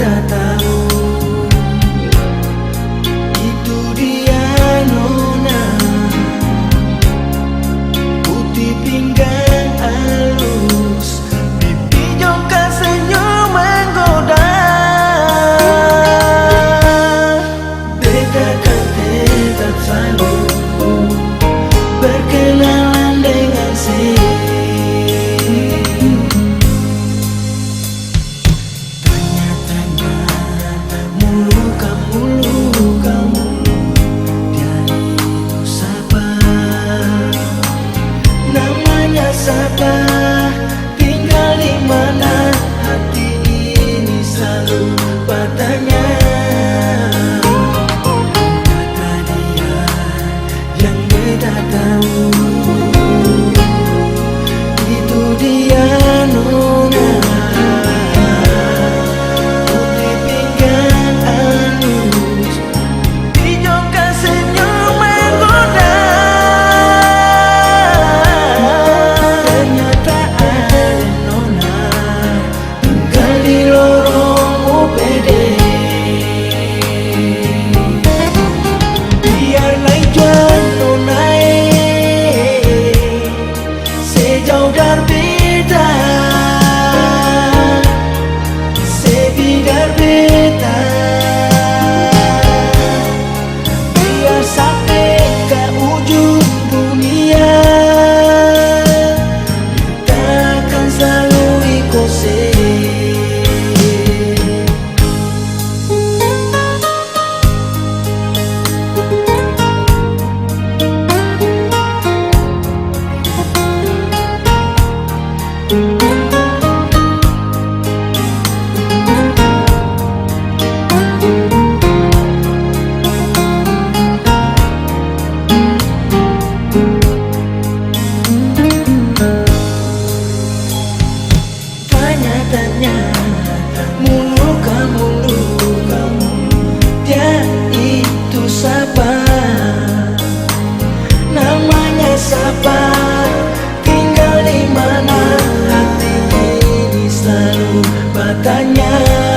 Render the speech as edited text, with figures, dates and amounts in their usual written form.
beta tahu itu dia nona, putih pinggang halus, pipi jongkak senyum menggoda. Beta kan tetap selalu berkenalan dengan si siapa, tinggal di mana, hati ini selalu bertanya. Kata dia yang beda tahu, itu dia nona, putih pinggang halus, dijongkak senyum menggoda. Mulu kamu, dia itu siapa, namanya siapa, tinggal di mana, hati ini selalu bertanya.